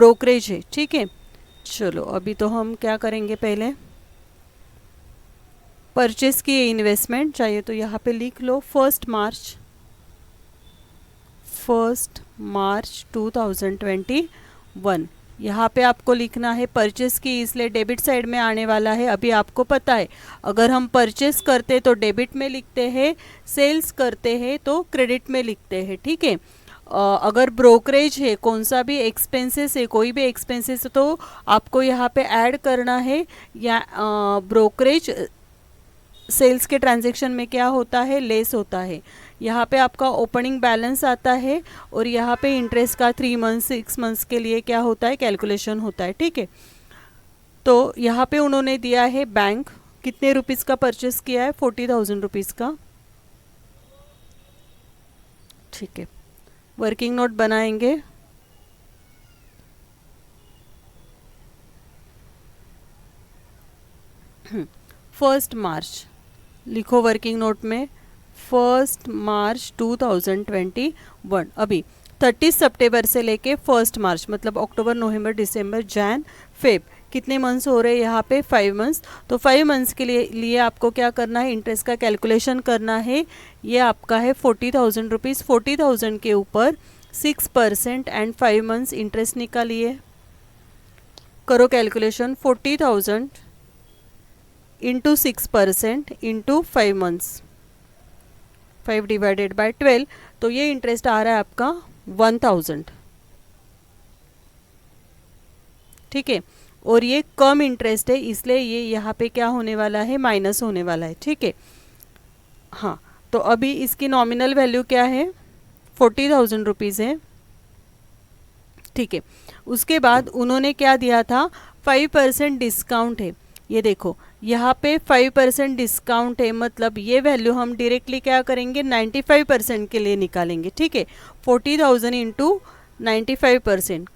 Brokerage है, ठीक है। चलो अभी तो हम क्या करेंगे, पहले परचेस की इन्वेस्टमेंट चाहिए तो यहाँ पे लिख लो 1 मार्च 2021। यहाँ पे आपको लिखना है परचेस की, इसलिए डेबिट साइड में आने वाला है। अभी आपको पता है अगर हम परचेस करते तो डेबिट में लिखते हैं, सेल्स करते हैं तो क्रेडिट में लिखते हैं, ठीक है। अगर ब्रोकरेज है, कौन सा भी एक्सपेंसेस है, कोई भी एक्सपेंसेस तो आपको यहाँ पे ऐड करना है। या ब्रोकरेज सेल्स के ट्रांजैक्शन में क्या होता है, लेस होता है। यहाँ पे आपका ओपनिंग बैलेंस आता है और यहाँ पे इंटरेस्ट का 3 मंथ 6 मंथ्स के लिए क्या होता है, कैलकुलेशन होता है, ठीक है। तो यहाँ पे उन्होंने दिया है बैंक, कितने रुपीज़ का परचेस किया है, 40,000 रुपीज़ का, ठीक है। वर्किंग नोट बनाएंगे। फर्स्ट मार्च लिखो वर्किंग नोट में, 1 मार्च 2021। अभी 30 सितंबर से लेके 1 मार्च मतलब अक्टूबर नवंबर दिसंबर जैन फेब, कितने मंथ्स हो रहे हैं यहाँ पे, 5 मंथ्स। तो 5 मंथ्स के लिए आपको क्या करना है, इंटरेस्ट का कैलकुलेशन करना है। ये आपका है 40,000 रुपीज़। 40,000 के ऊपर 6% एंड 5 मंथ्स इंटरेस्ट निकालिए। करो calculation, 40,000 into 6% into 5 months, 5 divided by 12, तो ये इंटरेस्ट आ रहा है आपका 1,000, ठीक है। और ये कम इंटरेस्ट है, इसलिए ये यहाँ पे क्या होने वाला है, माइनस होने वाला है, ठीक है। हाँ, तो अभी इसकी नॉमिनल वैल्यू क्या है, 40,000 रुपीज़ है, ठीक है। उसके बाद उन्होंने क्या दिया था, 5% डिस्काउंट है। ये देखो यहाँ पे 5% डिस्काउंट है, मतलब ये वैल्यू हम डायरेक्टली क्या करेंगे, 95% के लिए निकालेंगे, ठीक है। 40,000 इंटू 95%,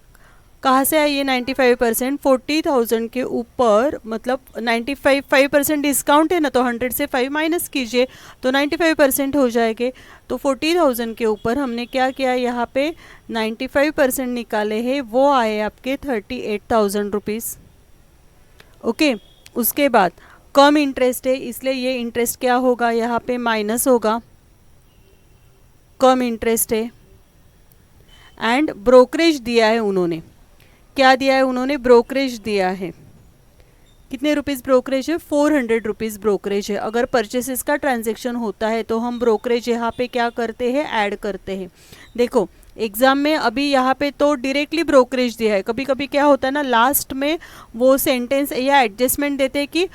कहाँ से आई ये 95%, 40,000 के ऊपर मतलब 5% डिस्काउंट है ना, तो 100 से 5 माइनस कीजिए तो 95% हो जाएंगे। तो 40,000 के ऊपर हमने क्या किया, यहाँ पे 95% निकाले हैं, वो आए आपके 38,000 रुपीज़, ओके। उसके बाद कम इंटरेस्ट है, इसलिए ये इंटरेस्ट क्या होगा, यहाँ पे माइनस होगा, कम इंटरेस्ट है। एंड ब्रोकरेज दिया है उन्होंने, क्या दिया है उन्होंने, ब्रोकरेज दिया है। कितने रुपीज़ ब्रोकरेज है, 400 रुपीज़ ब्रोकरेज है। अगर परचेसेस का ट्रांजेक्शन होता है तो हम ब्रोकरेज यहाँ पे क्या करते हैं, ऐड करते हैं। देखो एग्जाम में अभी यहाँ पे तो डायरेक्टली ब्रोकरेज दिया है, कभी कभी क्या होता है ना, लास्ट में वो सेंटेंस या एडजस्टमेंट देते हैं कि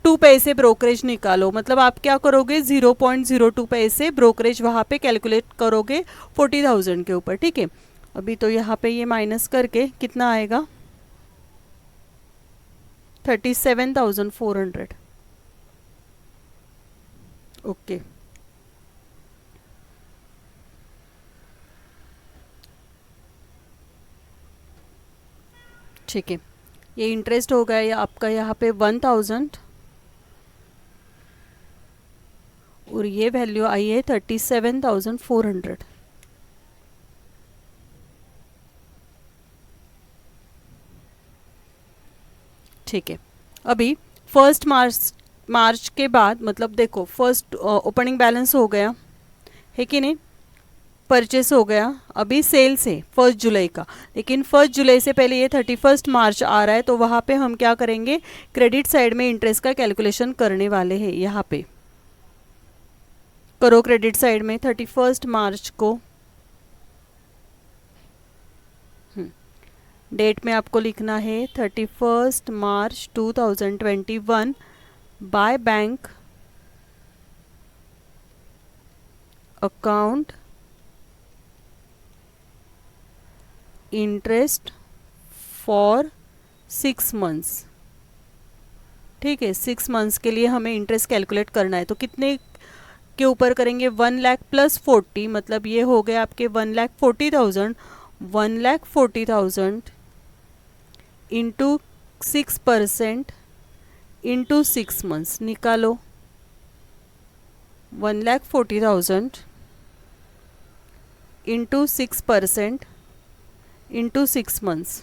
2 पैसे ब्रोकरेज निकालो, मतलब आप क्या करोगे, 0.02 पैसे ब्रोकरेज वहाँ पे कैलकुलेट करोगे 40,000 के ऊपर, ठीक है। अभी तो यहाँ पे ये माइनस करके कितना आएगा, 37,400, ओके। ठीक है, ये इंटरेस्ट हो गया आपका यहाँ पे 1,000 और ये वैल्यू आई है 37,400, ठीक है। अभी 1 मार्च के बाद मतलब देखो फर्स्ट ओपनिंग बैलेंस हो गया है कि नहीं, परचेस हो गया। अभी सेल्स है 1 जुलाई का, लेकिन 1 जुलाई से पहले ये 31 मार्च आ रहा है, तो वहाँ पे हम क्या करेंगे, क्रेडिट साइड में इंटरेस्ट का कैलकुलेशन करने वाले हैं। यहाँ पे करो क्रेडिट साइड में 31 मार्च को, डेट में आपको लिखना है 31 मार्च 2021 by bank account interest for 6 months, ठीक है। 6 मंथ्स के लिए हमें इंटरेस्ट कैलकुलेट करना है, तो कितने के ऊपर करेंगे, 1,00,000 प्लस 40, मतलब ये हो गया आपके 1,40,000। 1,40,000 इंटू 6% इंटू 6 मंथ्स निकालो, 1,40,000 इंटू 6% इंटू 6 मंथ्स।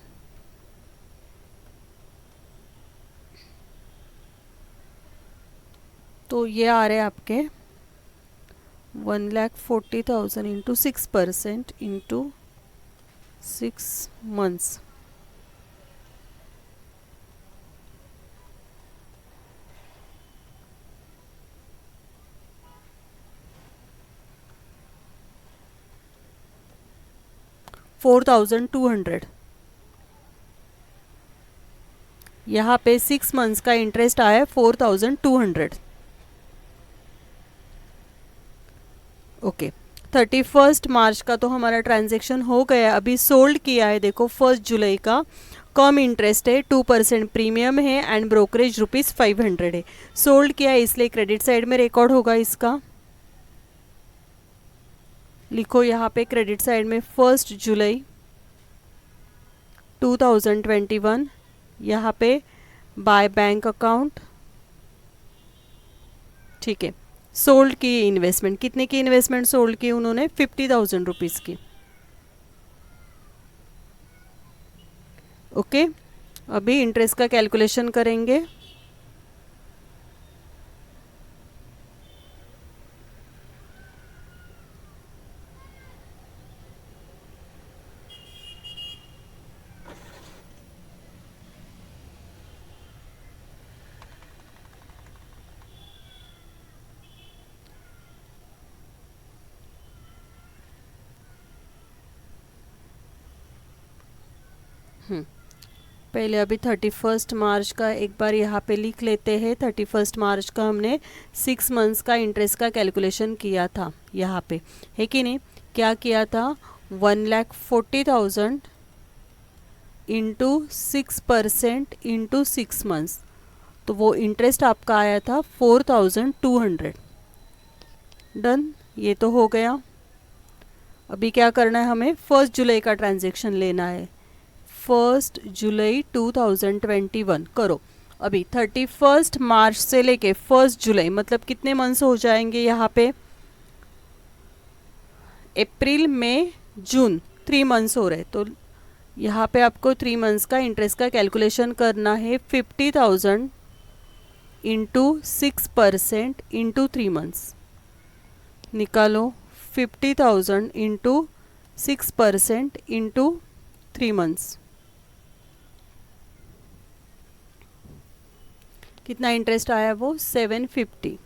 तो ये आ रहे हैं आपके 1,40,000 इंटू 6% इंटू 6 मंथ्स। $4,200। यहाँ पे 6 मंथ्स का इंटरेस्ट आया है 4,200। ओके, 31 मार्च का तो हमारा ट्रांजैक्शन हो गया। अभी सोल्ड किया है, देखो 1 जुलाई का। कम इंटरेस्ट है, 2% प्रीमियम है एंड ब्रोकरेज ₹500 है। सोल्ड किया है इसलिए क्रेडिट साइड में रिकॉर्ड होगा इसका। लिखो यहाँ पे क्रेडिट साइड में 1 जुलाई 2021, यहाँ पे बाय बैंक अकाउंट। ठीक है, सोल्ड की इन्वेस्टमेंट, कितने की इन्वेस्टमेंट सोल्ड की उन्होंने? 50,000 रुपीज़ की। ओके, अभी इंटरेस्ट का कैलकुलेशन करेंगे। पहले अभी 31 मार्च का एक बार यहाँ पे लिख लेते हैं। 31 मार्च का हमने 6 मंथ्स का इंटरेस्ट का कैलकुलेशन किया था यहाँ पे, है कि नहीं? क्या किया था? 1,40,000 इंटू 6% इंटू 6 मंथ्स, तो वो इंटरेस्ट आपका आया था 4,200। डन, ये तो हो गया। अभी क्या करना है हमें? 1 जुलाई का ट्रांजैक्शन लेना है। 1 जुलाई 2021 करो। अभी 31 मार्च से लेके 1 जुलाई मतलब कितने मंथ्स हो जाएंगे यहाँ पे? अप्रैल मई जून, 3 मंथ्स हो रहे। तो यहाँ पे आपको 3 मंथ्स का इंटरेस्ट का कैलकुलेशन करना है। 50,000 इंटू 6% इंटू 3 मंथ्स। निकालो 50,000 इंटू 6% इंटू 3 मंथ्स। कितना इंटरेस्ट आया? वो 750।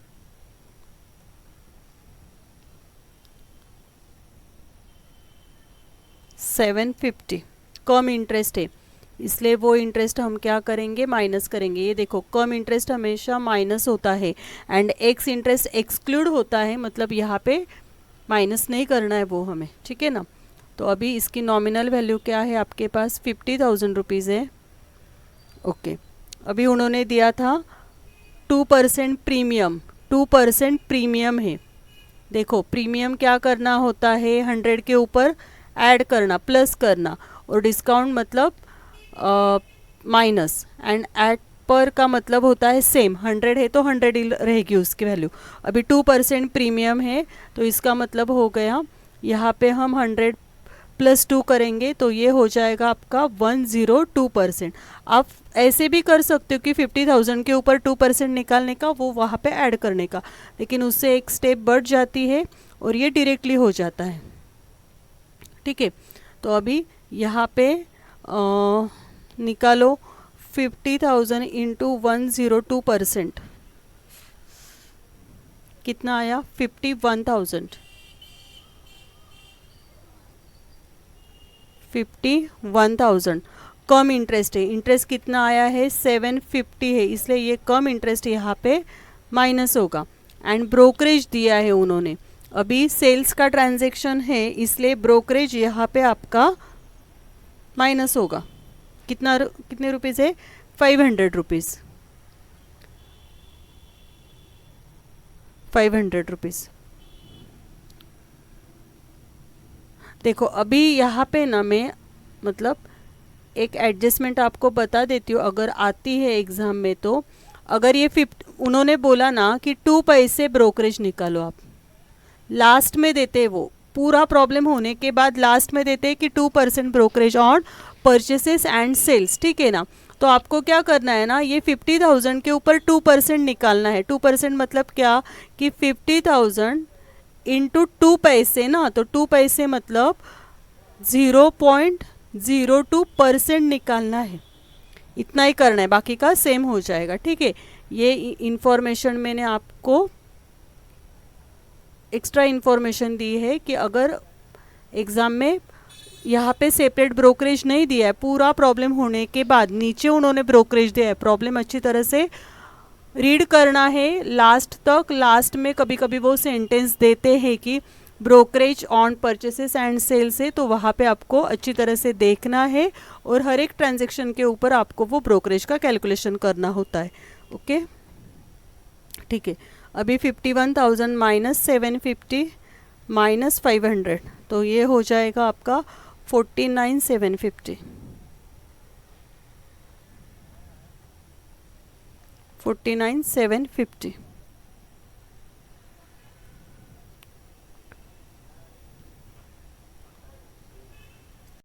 कम इंटरेस्ट है इसलिए वो इंटरेस्ट हम क्या करेंगे? माइनस करेंगे। ये देखो, कम इंटरेस्ट हमेशा माइनस होता है एंड एक्स इंटरेस्ट एक्सक्लूड होता है, मतलब यहाँ पे माइनस नहीं करना है वो हमें, ठीक है ना? तो अभी इसकी नॉमिनल वैल्यू क्या है आपके पास? 50,000 रुपीज़ है। ओके, अभी उन्होंने दिया था 2% प्रीमियम। 2% प्रीमियम है। देखो, प्रीमियम क्या करना होता है? 100 के ऊपर ऐड करना, प्लस करना, और डिस्काउंट मतलब माइनस, एंड ऐड पर का मतलब होता है सेम। 100 है तो 100 ही रहेगी उसकी वैल्यू। अभी 2% प्रीमियम है तो इसका मतलब हो गया यहाँ पे हम 100 प्लस 2 करेंगे तो ये हो जाएगा आपका 102%। आप ऐसे भी कर सकते हो कि 50,000 के ऊपर 2% निकालने का, वो वहाँ पे ऐड करने का, लेकिन उससे एक स्टेप बढ़ जाती है और ये डायरेक्टली हो जाता है। ठीक है, तो अभी यहाँ पे निकालो 50,000 इंटू 102%, कितना आया? 51,000। 51,000 कम इंटरेस्ट है। इंटरेस्ट कितना आया है? 750 है, इसलिए ये कम इंटरेस्ट यहाँ पे माइनस होगा। एंड ब्रोकरेज दिया है उन्होंने, अभी सेल्स का ट्रांजैक्शन है इसलिए ब्रोकरेज यहाँ पे आपका माइनस होगा। कितने रुपीज़ है? 500 रुपीज़। 500 रुपीज़। देखो, अभी यहाँ पे ना मैं मतलब एक एडजस्टमेंट आपको बता देती हूँ, अगर आती है एग्ज़ाम में तो। अगर ये 50, उन्होंने बोला ना कि 2 पैसे ब्रोकरेज निकालो, आप लास्ट में देते वो पूरा प्रॉब्लम होने के बाद लास्ट में देते हैं कि 2% brokerage on purchases and sales, ठीक है ना। तो आपको क्या करना है ना, ये 50,000 के ऊपर 2% निकालना है। 2% मतलब क्या कि 50,000 इंटू 2 पैसे ना, तो 2 पैसे मतलब 0.02% निकालना है। इतना ही करना है, बाकी का सेम हो जाएगा, ठीक है। ये इंफॉर्मेशन मैंने आपको एक्स्ट्रा इन्फॉर्मेशन दी है कि अगर एग्ज़ाम में यहाँ पे सेपरेट ब्रोकरेज नहीं दिया है, पूरा प्रॉब्लम होने के बाद नीचे उन्होंने ब्रोकरेज दिया है, प्रॉब्लम अच्छी तरह से रीड करना है लास्ट तक। लास्ट में कभी कभी वो सेंटेंस देते हैं कि brokerage on purchases and sales है, तो वहाँ पे आपको अच्छी तरह से देखना है और हर एक ट्रांजेक्शन के ऊपर आपको वो ब्रोकरेज का कैलकुलेशन करना होता है। ओके, ठीक है। अभी 51,000 माइनस 750 माइनस 500, तो ये हो जाएगा आपका 49,750। 49,750